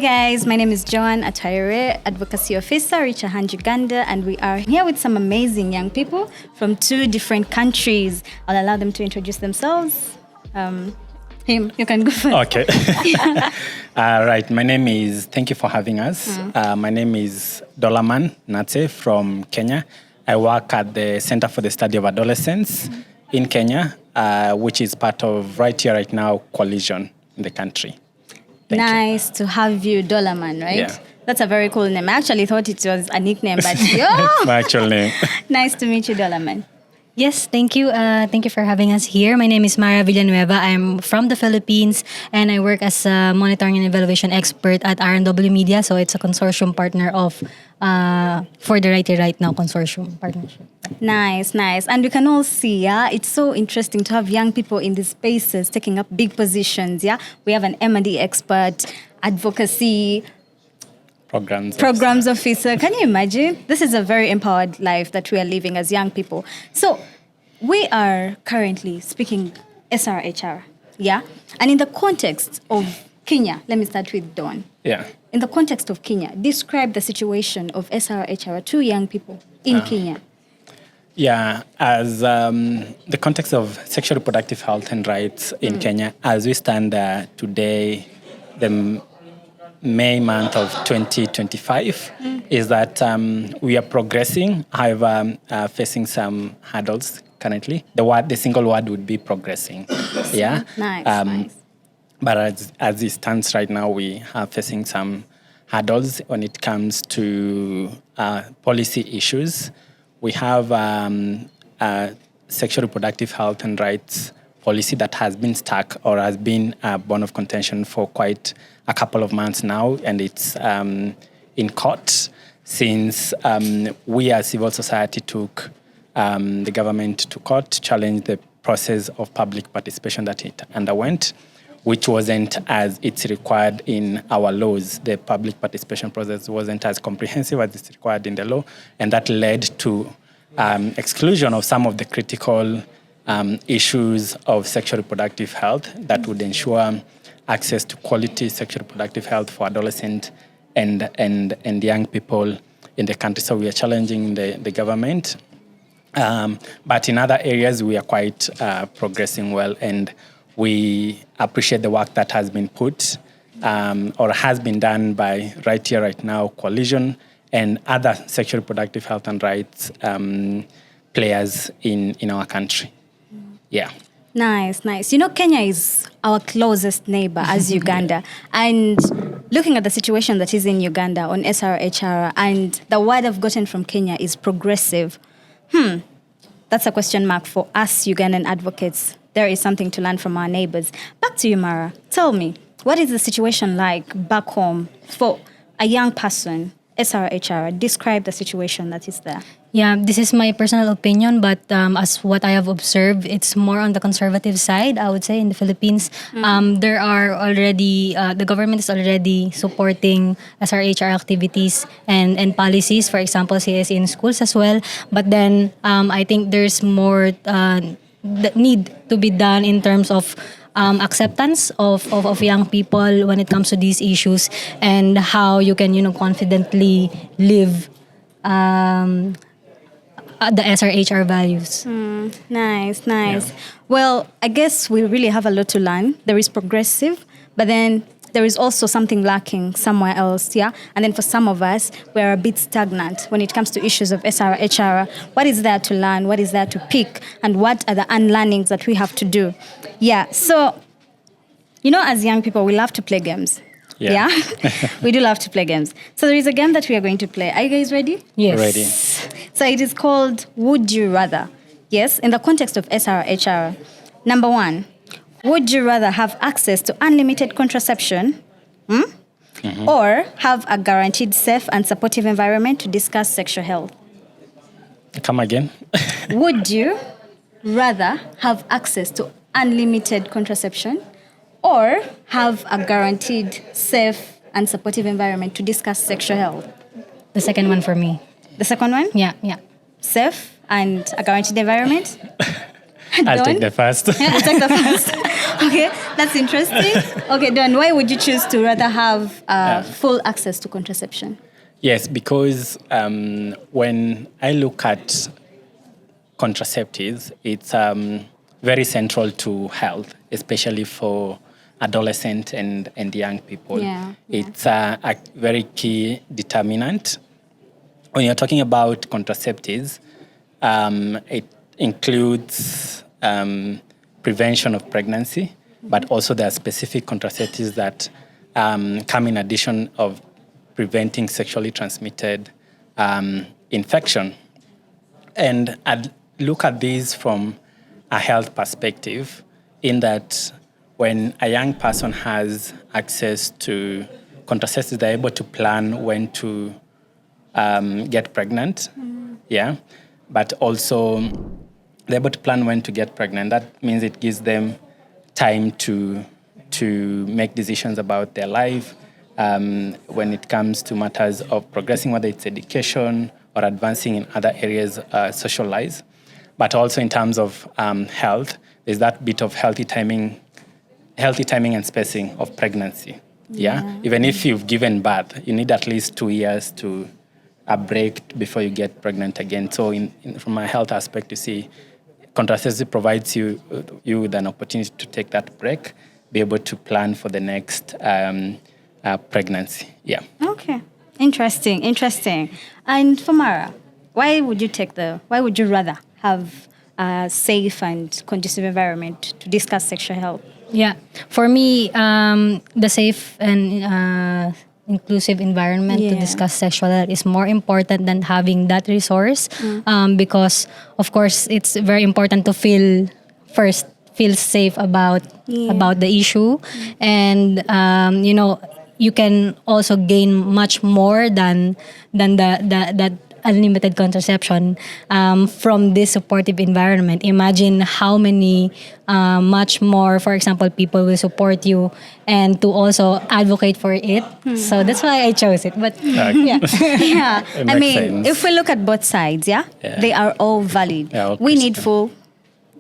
guys, my name is Joan Atayere, Advocacy Officer, Reach a Hand Uganda, and we are here with some amazing young people from 2 different countries. I'll allow them to introduce themselves. You can go first. Okay. Right. My name is, thank you for having us. My name is Dolaman Natse from Kenya. I work at the Center for the Study of Adolescents in Kenya, which is part of Right Here, Right Now coalition in the country. Nice to have you, Dolaman, right? Yeah. That's a very cool name. I actually thought it was a nickname, but My actual name. Nice to meet you, Dolaman. Yes, thank you. Thank you for having us here. My name is Mara Villanueva. I'm from the Philippines and I work as a monitoring and evaluation expert at RNW Media. So it's a consortium partner of for the Right Here Right Now consortium partnership. Nice. And we can all see, it's so interesting to have young people in these spaces taking up big positions, We have an M&E expert, advocacy, programs officer. Can you imagine? This is a very empowered life that we are living as young people. So we are currently speaking SRHR, And in the context of Kenya, let me start with Dawn. Yeah. In the context of Kenya, describe the situation of SRHR to young people in Kenya. Yeah, as the context of sexual reproductive health and rights in Kenya, as we stand today, the May month of 2025, is that we are progressing, however, facing some hurdles currently. The single word would be progressing. Yeah. Nice. But as it stands right now, we are facing some hurdles when it comes to policy issues. We have a sexual reproductive health and rights policy that has been stuck or has been a bone of contention for quite a couple of months now, and it's in court since we as civil society took the government to court to challenge the process of public participation that it underwent, which wasn't as it's required in our laws. The public participation process wasn't as comprehensive as it's required in the law, and that led to exclusion of some of the critical issues of sexual reproductive health that would ensure access to quality sexual reproductive health for adolescent and young people in the country. So we are challenging the government. But in other areas, we are quite progressing well, and we appreciate the work that has been put or has been done by Right Here, Right Now coalition and other sexual reproductive health and rights players in our country. Yeah. Nice. You know, Kenya is our closest neighbor as Uganda. And looking at the situation that is in Uganda on SRHR, and the word I've gotten from Kenya is progressive. That's a question mark for us Ugandan advocates. There is something to learn from our neighbors. Back to you, Mara. Tell me, what is the situation like back home for a young person, SRHR? Describe the situation that is there. Yeah, this is my personal opinion, but as what I have observed, it's more on the conservative side, I would say, in the Philippines. There are already, the government is already supporting SRHR activities and policies, for example, CSE in schools as well. But then I think there's more that need to be done in terms of acceptance of young people when it comes to these issues and how you can, confidently live the SRHR values. Nice. Yeah. Well, I guess we really have a lot to learn. There is progressive, but then there is also something lacking somewhere else, And then for some of us, we're a bit stagnant when it comes to issues of SRHR. What is there to learn? What is there to pick? And what are the unlearnings that we have to do? Yeah, so, as young people, we love to play games. Yeah? We do love to play games. So there is a game that we are going to play. Are you guys ready? Yes. Ready. So it is called Would You Rather? Yes, in the context of SRHR. Number 1, would you rather have access to unlimited contraception or have a guaranteed safe and supportive environment to discuss sexual health? Come again. Would you rather have access to unlimited contraception or have a guaranteed safe and supportive environment to discuss sexual health? The second one for me. The second one? Yeah. Safe and a guaranteed environment? I'll take the first. You take the first. Okay, that's interesting. Okay, Don, why would you choose to rather have full access to contraception? Yes, because when I look at contraceptives, it's very central to health, especially for adolescent and young people. Yeah. It's a very key determinant. When you're talking about contraceptives, it includes prevention of pregnancy, but also there are specific contraceptives that come in addition of preventing sexually transmitted infection. And I'd look at these from a health perspective in that when a young person has access to contraceptives, they're able to plan when to get pregnant. Yeah. But also they're able to plan when to get pregnant. That means it gives them time to make decisions about their life when it comes to matters of progressing, whether it's education or advancing in other areas, social lives. But also in terms of health, there's that bit of healthy timing and spacing of pregnancy. Yeah. Even if you've given birth, you need at least 2 years to a break before you get pregnant again. So from a health aspect, you see, contraceptive provides you with an opportunity to take that break, be able to plan for the next pregnancy. Yeah. Okay. Interesting. And for Mara, why would you rather have a safe and conducive environment to discuss sexual health? Yeah, for me, the safe and inclusive environment to discuss sexual health is more important than having that resource, because of course it's very important to feel safe about the issue, and you can also gain much more than that unlimited contraception from this supportive environment. Imagine how many much more, for example, people will support you and to also advocate for it. So that's why I chose it. But yeah. Yeah. I mean, sense. if we look at both sides, they are all valid. Yeah, all we need Christian. full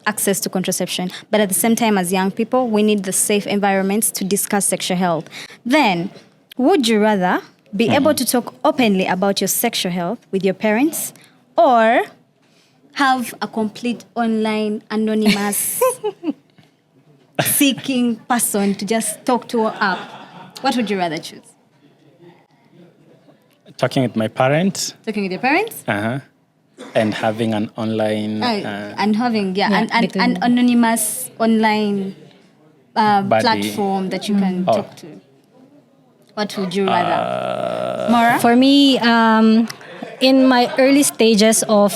access to contraception, but at the same time, as young people, we need the safe environments to discuss sexual health. Then, would you rather be able to talk openly about your sexual health with your parents, or have a complete online anonymous seeking person to just talk to her up? What would you rather choose? Talking with my parents, Talking with your parents? and having an online And having an between- anonymous online buddy. platform that you can talk to. What would you rather? Mara? For me, in my early stages of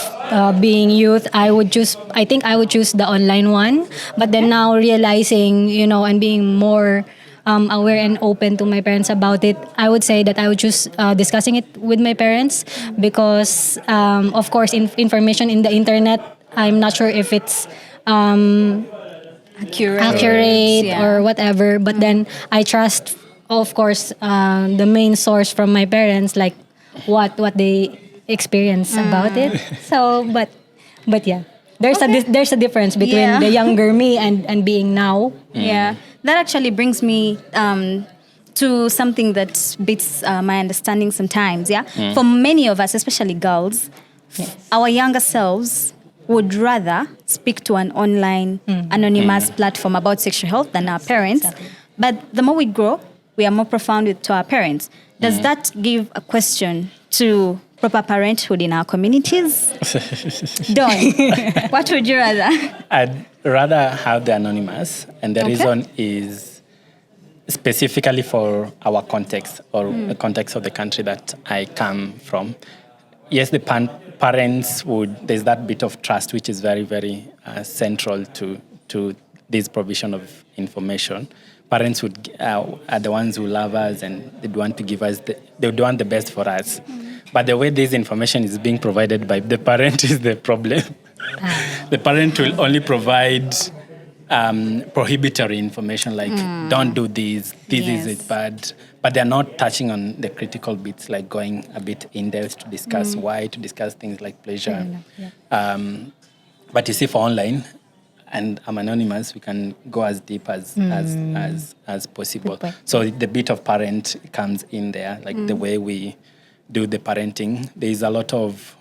being youth, I think I would choose the online one. But then now realizing, and being more aware and open to my parents about it, I would say that I would choose discussing it with my parents, because, of course, information in the internet, I'm not sure if it's accurate Yeah. or whatever. But then I trust, of course, the main source from my parents, like what they experience about it. So, but yeah, there's a difference between the younger me and being now. Yeah, that actually brings me to something that beats my understanding sometimes. Yeah, for many of us, especially girls, our younger selves would rather speak to an online anonymous platform about sexual health than our parents. But the more we grow, we are more profound to our parents. Does that give a question to proper parenthood in our communities? Don, what would you rather? I'd rather have the anonymous, and the reason is specifically for our context, or the context of the country that I come from. Yes, the parents there's that bit of trust which is very, very central to this provision of information. Parents are the ones who love us, and they'd want to give us they would want the best for us. But the way this information is being provided by the parent is the problem. The parent will only provide prohibitory information, like don't do this is it bad. But they're not touching on the critical bits, like going a bit in depth to discuss why, to discuss things like pleasure. But you see, for online, and I'm anonymous, we can go as deep as possible. Good point. So the bit of parent comes in there, like the way we do the parenting. There is a lot of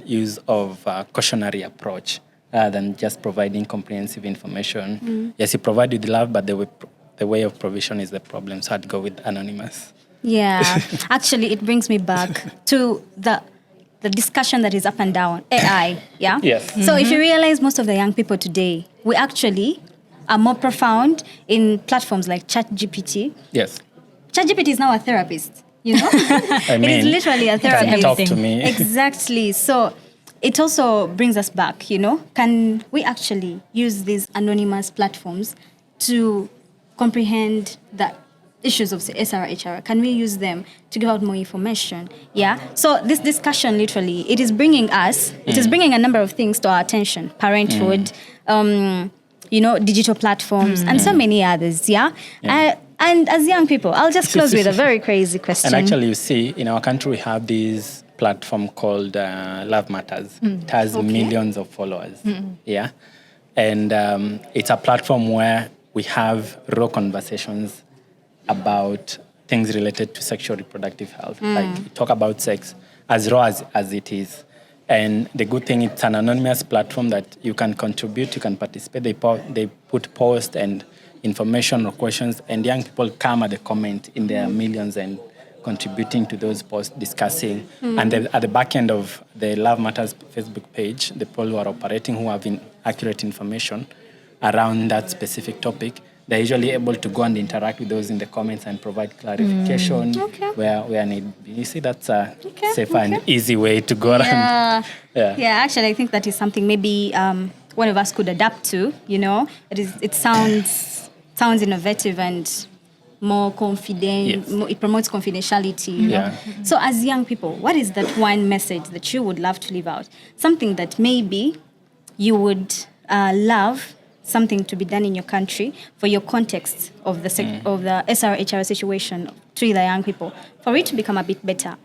use of cautionary approach rather than just providing comprehensive information. Yes, you provide with love, but the way of provision is the problem. So I'd go with anonymous. Yeah, actually, it brings me back to the discussion that is up and down, AI, yeah? Yes. So if you realize most of the young people today, we actually are more profound in platforms like ChatGPT. Yes. ChatGPT is now a therapist, you know? I mean, it is literally a therapist. can talk to me. Exactly. So it also brings us back, you know? Can we actually use these anonymous platforms to comprehend the issues of SRHR? Can we use them to give out more information? Yeah. So this discussion, literally, it is bringing a number of things to our attention: parenthood, digital platforms, and so many others. Yeah. And as young people, I'll just close with a very crazy question. And actually, you see, in our country, we have this platform called Love Matters. It has millions of followers. Yeah. And it's a platform where we have raw conversations about things related to sexual reproductive health. Like we talk about sex as raw as it is. And the good thing, it's an anonymous platform that you can contribute, you can participate. They put posts and information or questions, and young people come at the comment in their millions and contributing to those posts, discussing. And then at the back end of the Love Matters Facebook page, the people who are operating, who have accurate information around that specific topic, they're usually able to go and interact with those in the comments and provide clarification where need be. You see, that's a safer and easy way to go around. Yeah, actually, I think that is something maybe one of us could adapt to, you know. It sounds innovative and more confident. Yes. It promotes confidentiality, you know. So as young people, what is that one message that you would love to leave out? Something that maybe you would love something to be done in your country for your context of the SRHR situation to the young people, for it to become a bit better.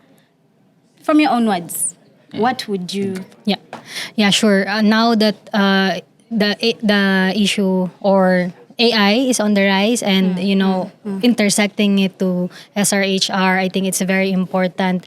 From your own words, what would you... Yeah, sure. Now that the issue or AI is on the rise and, intersecting it to SRHR, I think it's very important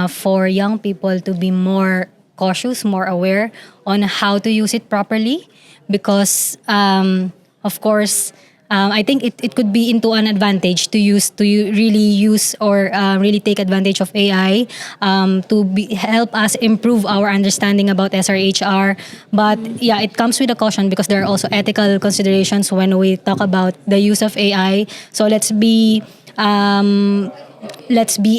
for young people to be more cautious, more aware on how to use it properly. Because, of course, I think it could be into an advantage to really use or really take advantage of AI to help us improve our understanding about SRHR. But yeah, it comes with a caution because there are also ethical considerations when we talk about the use of AI. So let's be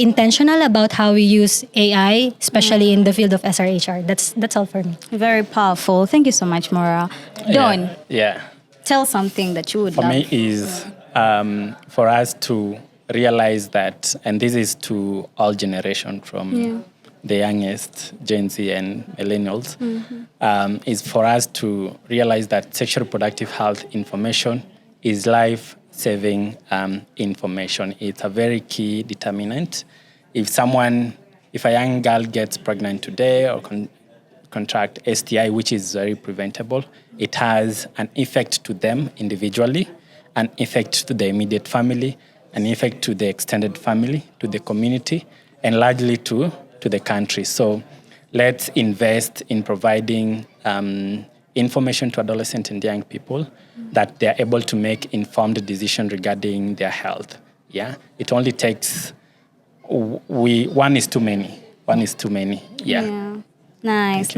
intentional about how we use AI, especially in the field of SRHR. That's all for me. Very powerful. Thank you so much, Maura. Don, tell something that you would love. For me is for us to realize that, and this is to all generation from the youngest, Gen Z and millennials, is for us to realize that sexual reproductive health information is life-saving information. It's a very key determinant. If a young girl gets pregnant today or contract STI, which is very preventable, it has an effect to them individually, an effect to the immediate family, an effect to the extended family, to the community, and largely to the country. So let's invest in providing information to adolescents and young people that they're able to make informed decisions regarding their health. Yeah, it only takes one is too many. Yeah. Nice.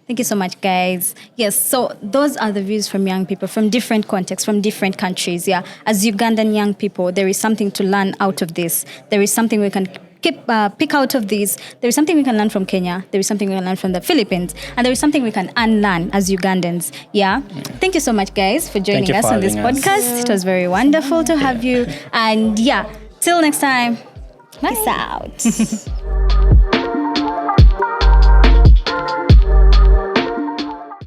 Thank you so much, guys. Yes, so those are the views from young people from different contexts, from different countries. Yeah, as Ugandan young people, there is something to learn out of this. There is something we can pick out of this. There is something we can learn from Kenya. There is something we can learn from the Philippines. And there is something we can unlearn as Ugandans. Yeah. Thank you so much, guys, for joining us on this podcast. It was very wonderful to have you. And till next time, peace out.